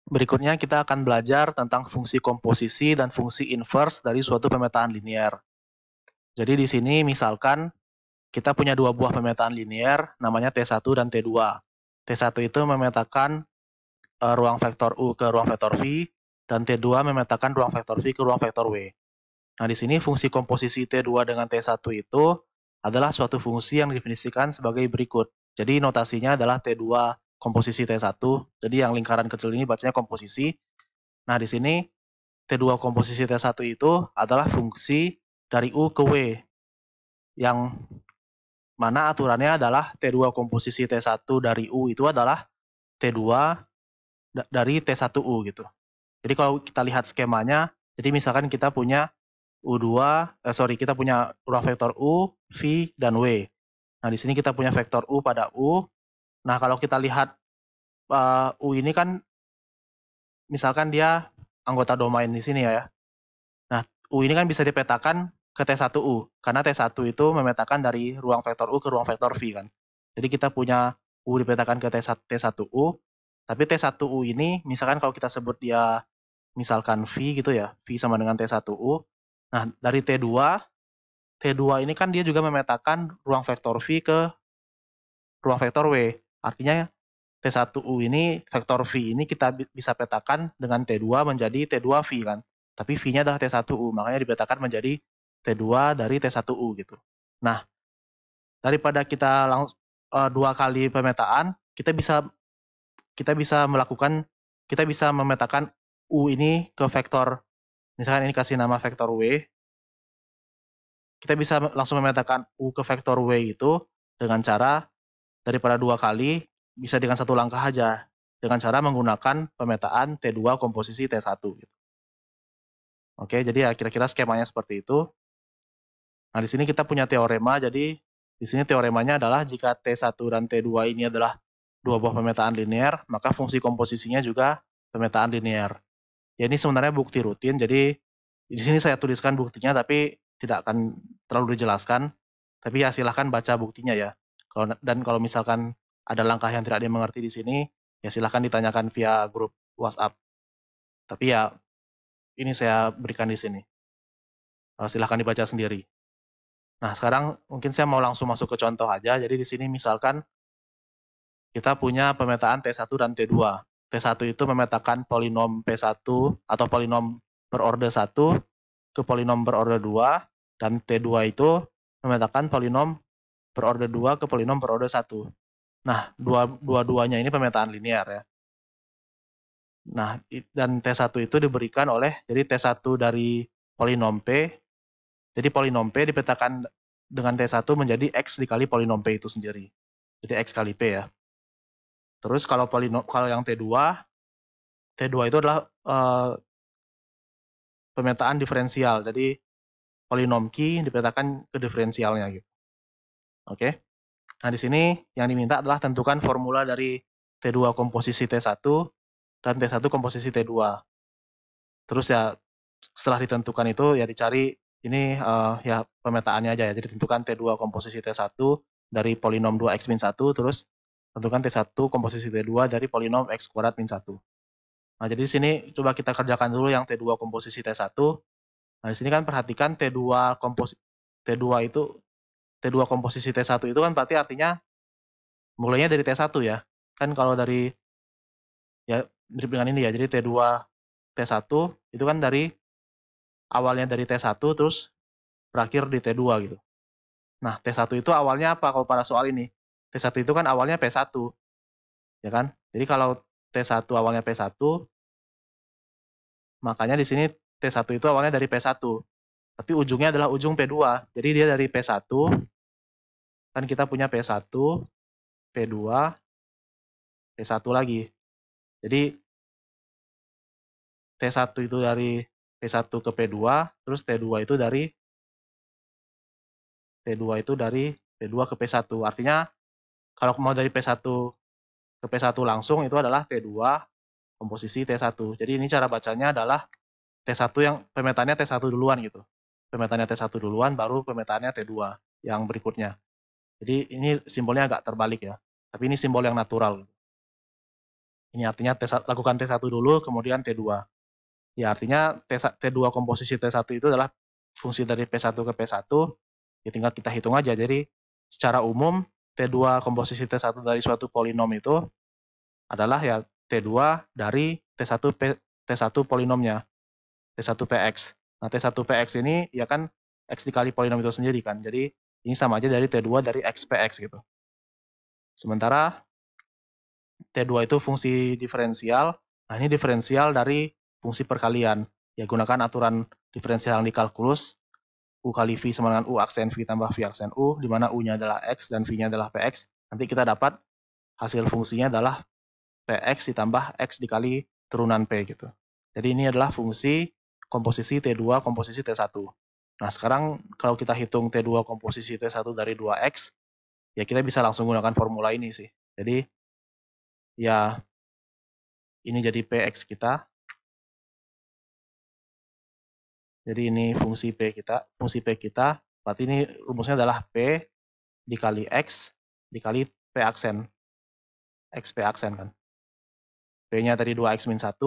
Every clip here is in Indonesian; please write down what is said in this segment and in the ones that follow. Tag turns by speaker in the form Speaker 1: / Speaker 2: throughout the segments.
Speaker 1: Berikutnya kita akan belajar tentang fungsi komposisi dan fungsi inverse dari suatu pemetaan linear. Jadi di sini misalkan kita punya dua buah pemetaan linear namanya T1 dan T2. T1 itu memetakan ruang vektor U ke ruang vektor V dan T2 memetakan ruang vektor V ke ruang vektor W. Nah, di sini fungsi komposisi T2 dengan T1 itu adalah suatu fungsi yang didefinisikan sebagai berikut. Jadi notasinya adalah T2 komposisi T1. Jadi yang lingkaran kecil ini bacanya komposisi. Nah, di sini T2 komposisi T1 itu adalah fungsi dari U ke W, yang mana aturannya adalah T2 komposisi T1 dari U itu adalah T2 dari T1U gitu. Jadi kalau kita lihat skemanya, jadi misalkan kita punya kita punya ruang vektor U, V, dan W. Nah, di sini kita punya vektor U pada U. Nah, kalau kita lihat U ini kan misalkan dia anggota domain di sini ya. Nah, U ini kan bisa dipetakan ke T1U, karena T1 itu memetakan dari ruang vektor U ke ruang vektor V kan. Jadi kita punya U dipetakan ke T1U, tapi T1U ini misalkan kalau kita sebut dia misalkan V gitu ya, V sama dengan T1U. Nah, dari T2 ini kan dia juga memetakan ruang vektor V ke ruang vektor W. Artinya T1U ini, vektor V ini kita bisa petakan dengan T2 menjadi T2V kan. Tapi V-nya adalah T1U, makanya dipetakan menjadi T2 dari T1U gitu. Nah, daripada kita langsung dua kali pemetaan, kita bisa memetakan U ini ke vektor, misalkan ini kasih nama vektor W, kita bisa langsung memetakan U ke vektor W itu dengan cara daripada dua kali, bisa dengan satu langkah aja, dengan cara menggunakan pemetaan T2 komposisi T1 gitu. Oke, jadi ya kira-kira skemanya seperti itu. Nah, di sini kita punya teorema, jadi di sini teoremanya adalah jika T1 dan T2 ini adalah dua buah pemetaan linear, maka fungsi komposisinya juga pemetaan linear. Ya, ini sebenarnya bukti rutin, jadi di sini saya tuliskan buktinya, tapi tidak akan terlalu dijelaskan. Tapi ya silahkan baca buktinya ya. Dan kalau misalkan ada langkah yang tidak dimengerti di sini, ya silahkan ditanyakan via grup WhatsApp. Tapi ya ini saya berikan di sini. Silahkan dibaca sendiri. Nah, sekarang mungkin saya mau langsung masuk ke contoh aja. Jadi di sini misalkan kita punya pemetaan T1 dan T2. T1 itu memetakan polinom P1 atau polinom berorde 1 ke polinom berorde 2, dan T2 itu memetakan polinom berorde 2 ke polinom berorde 1. Nah, dua-duanya ini pemetaan linear ya. Nah, dan T1 itu diberikan oleh, jadi T1 dari polinom P, jadi polinom P dipetakan dengan T1 menjadi X dikali polinom P itu sendiri. Jadi X kali P ya. Terus kalau yang T2 itu adalah pemetaan diferensial. Jadi polinom Q dipetakan ke diferensialnya gitu. Oke. Nah, di sini yang diminta adalah tentukan formula dari T2 komposisi T1 dan T1 komposisi T2. Terus ya setelah ditentukan itu ya dicari ini ya pemetaannya aja ya. Jadi tentukan T2 komposisi T1 dari polinom 2x-1, terus tentukan T1 komposisi T2 dari polinom x kuadrat min 1. Nah, jadi di sini coba kita kerjakan dulu yang T2 komposisi T1. Nah, di sini kan perhatikan T2 komposisi T1 itu kan berarti artinya mulainya dari T1 ya. Kan kalau dari ya mirip dengan ini ya. Jadi T2 T1 itu kan dari awalnya dari T1 terus berakhir di T2 gitu. Nah, T1 itu awalnya apa kalau pada soal ini? T1 itu kan awalnya P1, ya kan? Jadi kalau T1 awalnya P1, makanya di sini T1 itu awalnya dari P1. Tapi ujungnya adalah ujung P2. Jadi dia dari P1, kan kita punya P1, P2, P1 lagi. Jadi T1 itu dari P1 ke P2, terus T2 itu dari P2 ke P1. Artinya kalau mau dari P1 ke P1 langsung itu adalah T2 komposisi T1. Jadi ini cara bacanya adalah T1 yang pemetaannya T1 duluan gitu. Pemetaannya T1 duluan, baru pemetaannya T2 yang berikutnya. Jadi ini simbolnya agak terbalik ya. Tapi ini simbol yang natural. Ini artinya lakukan T1 dulu, kemudian T2. Ya, artinya T2 komposisi T1 itu adalah fungsi dari P1 ke P1, ya tinggal kita hitung aja. Jadi, secara umum, T2 komposisi T1 dari suatu polinom itu adalah ya T2 dari T1 polinomnya, T1PX. Nah, T1PX ini ya kan X dikali polinom itu sendiri kan. Jadi, ini sama aja dari T2 dari XPX gitu. Sementara T2 itu fungsi diferensial. Nah, ini diferensial dari fungsi perkalian. Ya, gunakan aturan diferensial yang di kalkulus. U kali V sama dengan U aksen V tambah V aksen U, di mana U-nya adalah X dan V-nya adalah PX. Nanti kita dapat hasil fungsinya adalah PX ditambah X dikali turunan P gitu. Jadi ini adalah fungsi komposisi T2 komposisi T1. Nah, sekarang kalau kita hitung T2 komposisi T1 dari 2X, ya kita bisa langsung gunakan formula ini sih. Jadi, ya ini jadi PX kita. Jadi ini fungsi P kita. Fungsi P kita, berarti ini rumusnya adalah P dikali X dikali P aksen. X P aksen kan. P-nya tadi 2X min 1.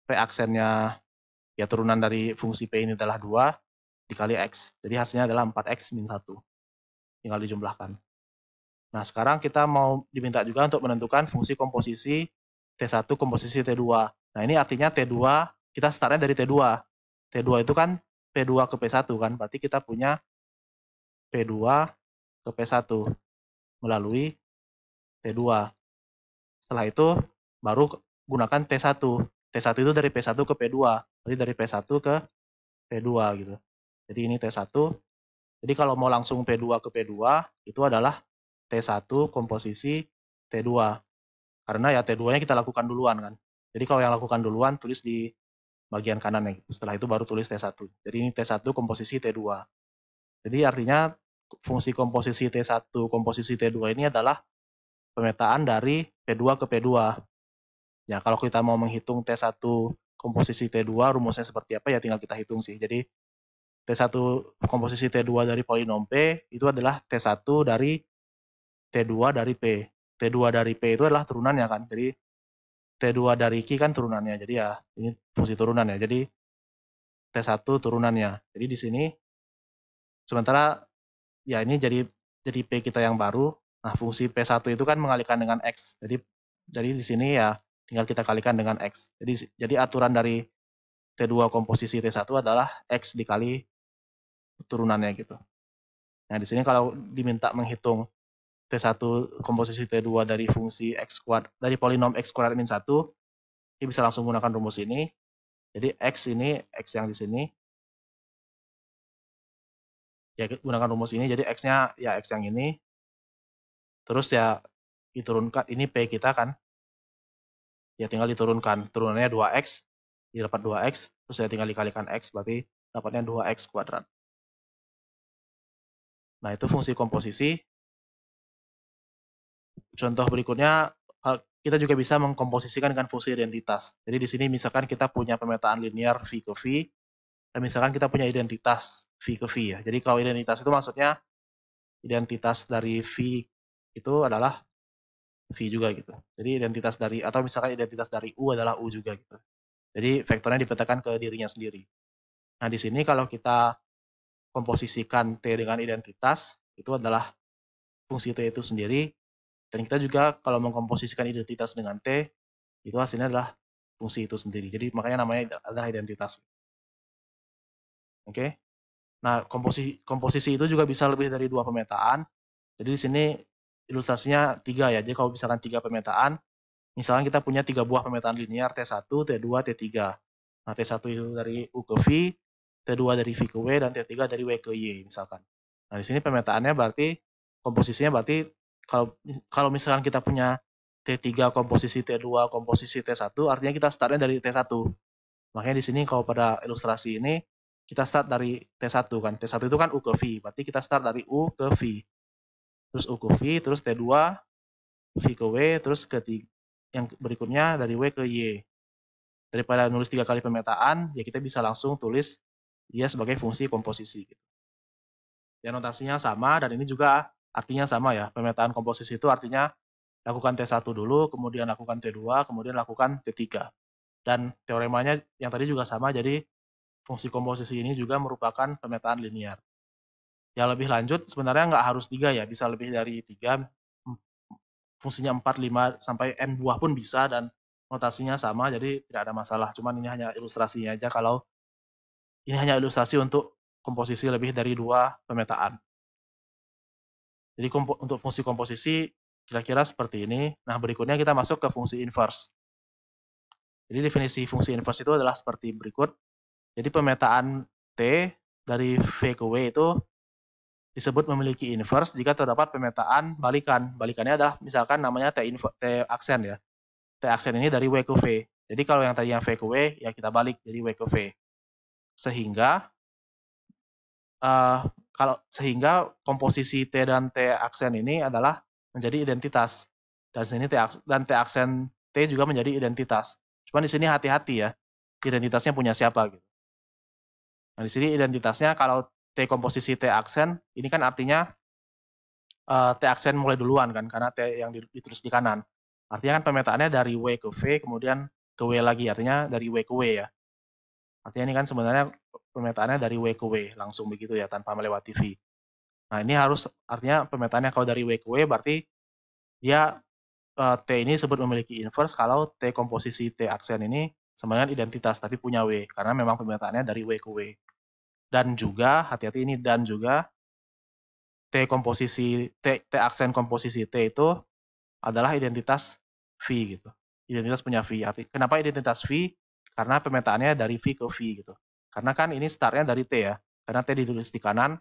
Speaker 1: P aksennya ya turunan dari fungsi P ini adalah 2 dikali X. Jadi hasilnya adalah 4X min 1. Tinggal dijumlahkan. Nah, sekarang kita mau diminta juga untuk menentukan fungsi komposisi T1 komposisi T2. Nah, ini artinya T2, kita startnya dari T2. T2 itu kan P2 ke P1 kan, berarti kita punya P2 ke P1 melalui T2. Setelah itu baru gunakan T1. T1 itu dari P1 ke P2, jadi dari P1 ke P2 gitu. Jadi ini T1. Jadi kalau mau langsung P2 ke P2, itu adalah T1 komposisi T2. Karena ya T2-nya kita lakukan duluan kan. Jadi kalau yang lakukan duluan, tulis di bagian kanan ya. Setelah itu baru tulis T1. Jadi ini T1 komposisi T2. Jadi artinya fungsi komposisi T1 komposisi T2 ini adalah pemetaan dari P2 ke P2. Ya, kalau kita mau menghitung T1 komposisi T2, rumusnya seperti apa ya tinggal kita hitung sih. Jadi T1 komposisi T2 dari polinom P itu adalah T1 dari T2 dari P. T2 dari P itu adalah turunannya kan. Jadi T2 dari Q kan turunannya. Jadi ya ini fungsi turunan ya. Jadi T1 turunannya. Jadi di sini sementara ya ini jadi P kita yang baru. Nah, fungsi P1 itu kan mengalihkan dengan X. Jadi di sini ya tinggal kita kalikan dengan X. Jadi aturan dari T2 komposisi T1 adalah X dikali turunannya gitu. Nah, di sini kalau diminta menghitung T1 komposisi T2 dari fungsi X kuadrat, dari polinom X kuadrat min 1, kita bisa langsung menggunakan rumus ini. Jadi X ini, X yang di sini, ya gunakan rumus ini, jadi X-nya ya X yang ini, terus ya diturunkan, ini P kita kan, ya tinggal diturunkan, turunannya 2X, didapat 2X, terus ya tinggal dikalikan X, berarti dapatnya 2X kuadrat. Nah, itu fungsi komposisi. Contoh berikutnya, kita juga bisa mengkomposisikan dengan fungsi identitas. Jadi di sini misalkan kita punya pemetaan linear V ke V, dan misalkan kita punya identitas V ke V ya. Jadi kalau identitas itu maksudnya identitas dari V itu adalah V juga gitu. Jadi identitas dari, atau misalkan identitas dari U adalah U juga gitu. Jadi vektornya dipetakan ke dirinya sendiri. Nah di sini kalau kita komposisikan T dengan identitas, itu adalah fungsi T itu sendiri. Dan kita juga kalau mengkomposisikan identitas dengan T, itu hasilnya adalah fungsi itu sendiri. Jadi makanya namanya adalah identitas. Oke. Nah, komposisi itu juga bisa lebih dari 2 pemetaan. Jadi di sini ilustrasinya 3 ya. Jadi kalau misalkan 3 pemetaan, misalkan kita punya 3 buah pemetaan linear T1, T2, T3. Nah, T1 itu dari U ke V, T2 dari V ke W, dan T3 dari W ke Y misalkan. Nah, di sini pemetaannya berarti, komposisinya berarti kalau misalkan kita punya T3 komposisi T2 komposisi T1, artinya kita startnya dari T1. Makanya di sini kalau pada ilustrasi ini kita start dari T1 kan. T1 itu kan U ke V, berarti kita start dari U ke V. Terus U ke V, terus T2, V ke W, terus yang berikutnya dari W ke Y. Daripada nulis 3 kali pemetaan, ya kita bisa langsung tulis dia sebagai fungsi komposisi. Ya notasinya sama, dan ini juga artinya sama ya. Pemetaan komposisi itu artinya lakukan T1 dulu, kemudian lakukan T2, kemudian lakukan T3. Dan teoremanya yang tadi juga sama, jadi fungsi komposisi ini juga merupakan pemetaan linear. Yang lebih lanjut sebenarnya nggak harus 3 ya, bisa lebih dari 3, fungsinya 4, 5, sampai N buah pun bisa, dan notasinya sama, jadi tidak ada masalah. Cuman ini hanya ilustrasinya aja, kalau ini hanya ilustrasi untuk komposisi lebih dari 2 pemetaan. Jadi untuk fungsi komposisi kira-kira seperti ini. Nah, berikutnya kita masuk ke fungsi inverse. Jadi definisi fungsi inverse itu adalah seperti berikut. Jadi pemetaan T dari V ke W itu disebut memiliki inverse jika terdapat pemetaan balikan. Balikannya adalah misalkan namanya T aksen ya. T aksen ini dari W ke V. Jadi kalau yang tadi yang V ke W, ya kita balik jadi W ke V. Sehingga komposisi T dan T aksen ini adalah menjadi identitas. Dan sini T aksen T juga menjadi identitas. Cuman di sini hati-hati ya, identitasnya punya siapa gitu. Nah, di sini identitasnya kalau T komposisi T aksen, ini kan artinya T aksen mulai duluan kan, karena T yang ditulis di kanan. Artinya kan pemetaannya dari W ke V, kemudian ke W lagi, artinya dari W ke W ya. Artinya ini kan sebenarnya pemetaannya dari W ke W, langsung begitu ya, tanpa melewati V. Nah, ini harus, artinya pemetaannya kalau dari W ke W, berarti dia T ini disebut memiliki inverse kalau T komposisi T aksen ini sebenarnya identitas, tapi punya W, karena memang pemetaannya dari W ke W. Dan juga, hati-hati ini, dan juga T aksen komposisi T itu adalah identitas V gitu. Identitas punya V. Kenapa identitas V? Karena pemetaannya dari V ke V gitu. Karena kan ini startnya dari T ya. Karena T ditulis di kanan,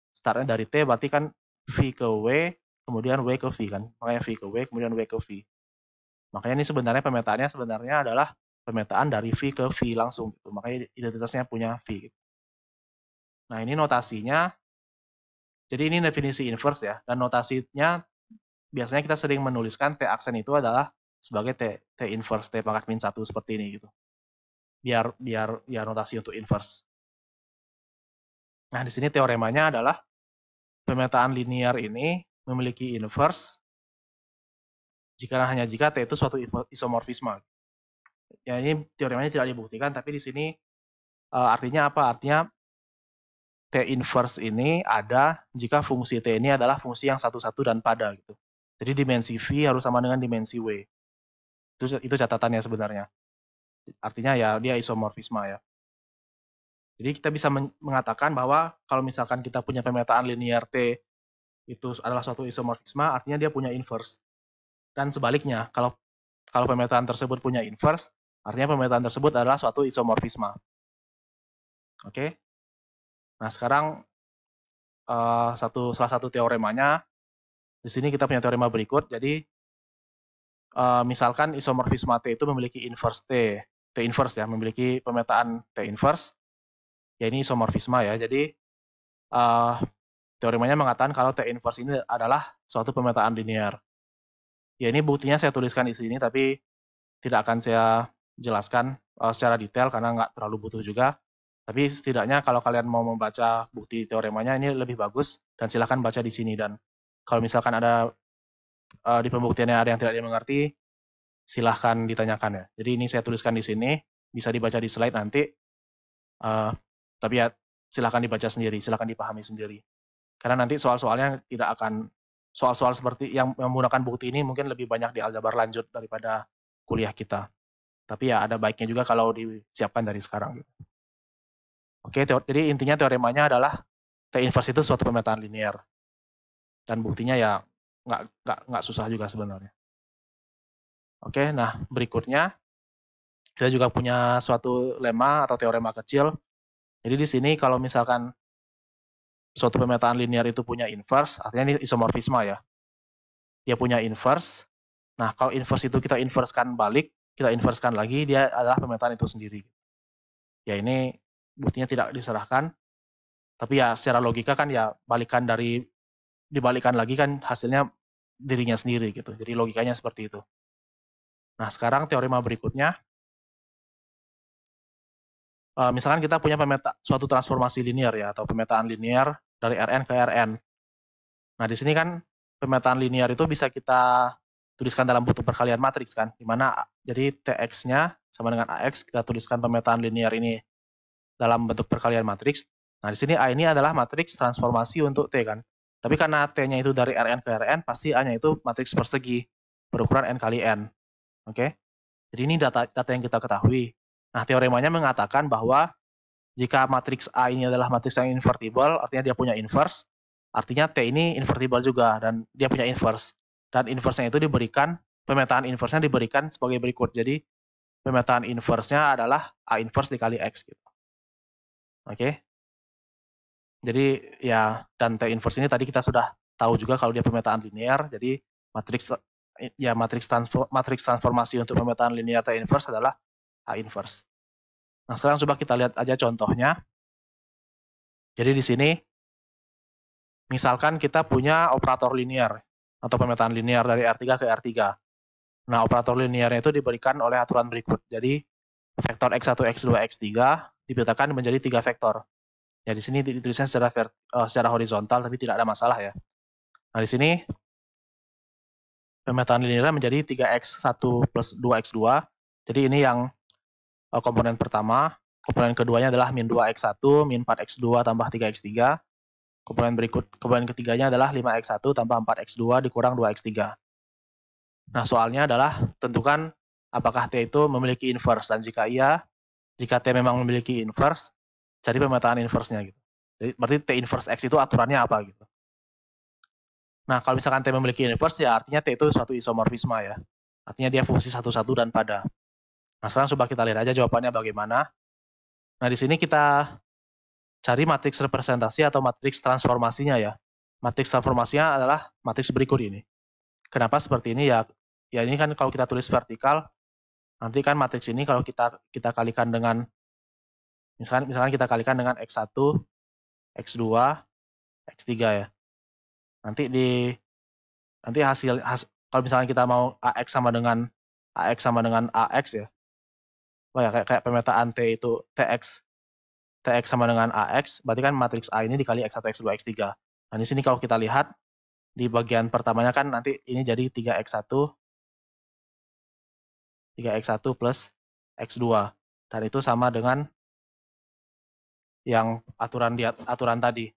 Speaker 1: startnya dari T berarti kan V ke W, kemudian W ke V kan. Makanya V ke W, kemudian W ke V. Makanya ini sebenarnya pemetaannya adalah pemetaan dari V ke V langsung gitu. Makanya identitasnya punya V gitu. Nah, ini notasinya. Jadi ini definisi inverse ya, dan notasinya biasanya kita sering menuliskan T aksen itu adalah sebagai T inverse, T pangkat min 1 seperti ini gitu. Biar notasi untuk inverse. Nah, di sini teoremanya adalah pemetaan linear ini memiliki inverse hanya jika T itu suatu isomorfisme. Ya, ini teoremanya tidak dibuktikan, tapi di sini artinya apa? Artinya T inverse ini ada jika fungsi T ini adalah fungsi yang satu-satu dan pada gitu. Jadi dimensi V harus sama dengan dimensi W. Itu catatannya sebenarnya. Artinya ya dia isomorfisme ya. Jadi kita bisa mengatakan bahwa kalau misalkan kita punya pemetaan linear T itu adalah suatu isomorfisme, artinya dia punya inverse. Dan sebaliknya, kalau pemetaan tersebut punya inverse, artinya pemetaan tersebut adalah suatu isomorfisme. Oke? Nah, sekarang salah satu teoremanya, di sini kita punya teorema berikut. Jadi, misalkan isomorfisme T itu memiliki inverse T inverse ya, memiliki pemetaan T inverse, ya ini isomorfisme ya. Jadi, teoremanya mengatakan kalau T inverse ini adalah suatu pemetaan linear. Ya, ini buktinya saya tuliskan di sini, tapi tidak akan saya jelaskan secara detail karena nggak terlalu butuh juga. Tapi setidaknya kalau kalian mau membaca bukti teoremanya ini lebih bagus, dan silahkan baca di sini. Dan kalau misalkan ada di pembuktiannya ada yang tidak dimengerti, silahkan ditanyakan ya. Jadi ini saya tuliskan di sini, bisa dibaca di slide nanti. Tapi ya silahkan dibaca sendiri, silahkan dipahami sendiri. Karena nanti soal-soalnya tidak akan, soal-soal seperti yang menggunakan bukti ini mungkin lebih banyak di aljabar lanjut daripada kuliah kita. Tapi ya ada baiknya juga kalau disiapkan dari sekarang. Oke, jadi intinya teoremanya adalah T inverse itu suatu pemetaan linear. Dan buktinya ya nggak susah juga sebenarnya. Oke, nah berikutnya kita juga punya suatu lemma atau teorema kecil. Jadi di sini kalau misalkan suatu pemetaan linear itu punya inverse, artinya ini isomorfisme ya. Dia punya inverse. Nah, kalau inverse itu kita inversekan balik, kita inversekan lagi, dia adalah pemetaan itu sendiri. Ya ini buktinya tidak diserahkan, tapi ya secara logika kan ya dibalikan lagi kan hasilnya dirinya sendiri gitu. Jadi logikanya seperti itu. Nah, sekarang teorema berikutnya, misalkan kita punya suatu transformasi linear ya, atau pemetaan linear dari Rn ke Rn. Nah, di sini kan pemetaan linear itu bisa kita tuliskan dalam bentuk perkalian matriks kan, dimana jadi Tx-nya sama dengan Ax, kita tuliskan pemetaan linear ini dalam bentuk perkalian matriks. Nah, di sini A ini adalah matriks transformasi untuk T kan. Tapi karena T-nya itu dari Rn ke Rn, pasti A-nya itu matriks persegi berukuran N kali N. Oke? Jadi ini data yang kita ketahui. Nah, teoremanya mengatakan bahwa jika matriks A ini adalah matriks yang invertible, artinya dia punya inverse, artinya T ini invertible juga, dan dia punya inverse. Dan inverse-nya itu diberikan, pemetaan inverse-nya diberikan sebagai berikut. Jadi, pemetaan inverse-nya adalah A inverse dikali X. Gitu. Oke? Jadi, ya, dan T inverse ini tadi kita sudah tahu juga kalau dia pemetaan linear, jadi matriks transformasi untuk pemetaan linear T inverse adalah A inverse. Nah, sekarang coba kita lihat aja contohnya. Jadi di sini, misalkan kita punya operator linear atau pemetaan linear dari R3 ke R3. Nah, operator linearnya itu diberikan oleh aturan berikut. Jadi, vektor X1, X2, X3 dipetakan menjadi 3 vektor. Ya, di sini dituliskan secara horizontal, tapi tidak ada masalah ya. Nah, di sini, pemetaan linearnya menjadi 3X1 plus 2X2. Jadi, ini yang komponen pertama. Komponen keduanya adalah min 2X1, min 4X2 tambah 3X3. Komponen ketiganya adalah 5X1 tambah 4X2 dikurang 2X3. Nah, soalnya adalah tentukan apakah T itu memiliki inverse, dan jika iya, jika T memang memiliki inverse, cari pemetaan inverse-nya gitu. Jadi berarti T inverse X itu aturannya apa gitu. Nah, kalau misalkan T memiliki inverse, ya artinya T itu suatu isomorfisme ya. Artinya dia fungsi satu-satu dan pada. Nah, sekarang coba kita lihat aja jawabannya bagaimana. Nah, di sini kita cari matriks representasi atau matriks transformasinya ya. Matriks transformasinya adalah matriks berikut ini. Kenapa seperti ini ya? Ya ini kan kalau kita tulis vertikal, nanti kan matriks ini kalau kita kalikan dengan misalkan kita kalikan dengan X1, X2, X3 ya. Nanti hasil kalau misalkan kita mau AX sama dengan AX ya. Oh ya kayak pemetaan T itu TX sama dengan AX, berarti kan matriks A ini dikali X1, X2, X3. Nah, di sini kalau kita lihat, di bagian pertamanya kan nanti ini jadi 3X1 plus X2. Dan itu sama dengan yang aturan tadi.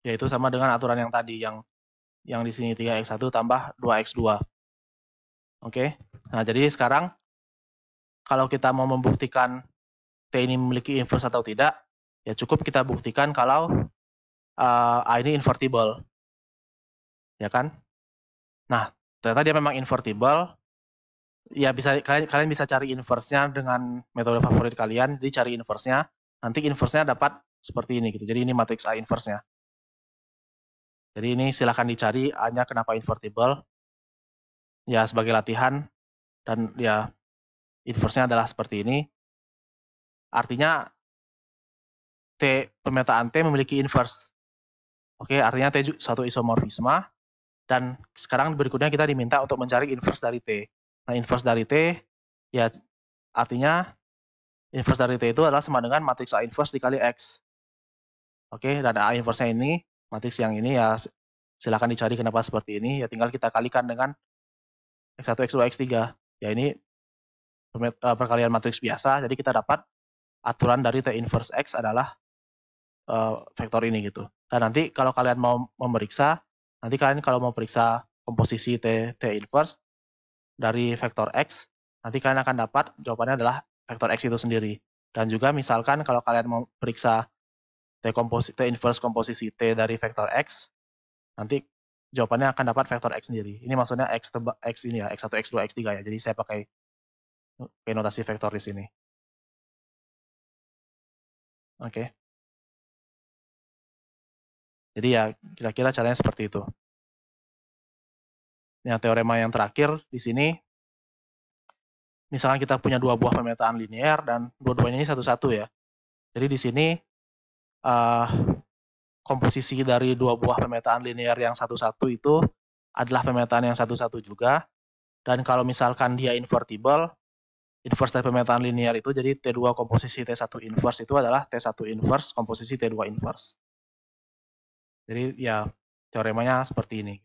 Speaker 1: Yaitu sama dengan aturan yang tadi, yang di sini 3X1 tambah 2X2. Oke, nah jadi sekarang, kalau kita mau membuktikan T ini memiliki inverse atau tidak, ya cukup kita buktikan kalau A ini invertible. Ya kan? Nah, ternyata dia memang invertible. Ya kalian bisa cari inverse-nya dengan metode favorit kalian, jadi cari inverse-nya. Nanti inverse-nya dapat seperti ini gitu. Jadi ini matriks A inverse-nya. Jadi ini silahkan dicari A-nya kenapa invertible. Ya sebagai latihan, dan ya inverse-nya adalah seperti ini. Artinya pemetaan T memiliki inverse. Oke, artinya T suatu isomorfisme, dan sekarang berikutnya kita diminta untuk mencari inverse dari T. Nah, inverse dari T, ya artinya inverse dari T itu adalah sama dengan matriks A inverse dikali X. Oke, dan A inverse-nya ini, matriks yang ini ya silakan dicari kenapa seperti ini, ya tinggal kita kalikan dengan X1, X2, X3. Ya ini perkalian matriks biasa, jadi kita dapat aturan dari T inverse X adalah vektor ini gitu. Dan nanti kalau kalian mau memeriksa, nanti kalian kalau mau periksa komposisi T inverse dari vektor X, nanti kalian akan dapat jawabannya adalah vektor X itu sendiri. Dan juga misalkan kalau kalian mau periksa T inverse komposisi T dari vektor X, nanti jawabannya akan dapat vektor X sendiri. Ini maksudnya X ini ya, X1, X2, X3 ya. Jadi saya pakai notasi vektor di sini. Oke. Jadi ya kira-kira caranya seperti itu. Yang teorema yang terakhir di sini, misalkan kita punya dua buah pemetaan linear dan dua-duanya ini satu-satu ya. Jadi di sini komposisi dari dua buah pemetaan linear yang satu-satu itu adalah pemetaan yang satu-satu juga. Dan kalau misalkan dia invertible, inverse dari pemetaan linear itu jadi T2 komposisi T1 inverse itu adalah T1 inverse komposisi T2 inverse. Jadi ya teoremanya seperti ini.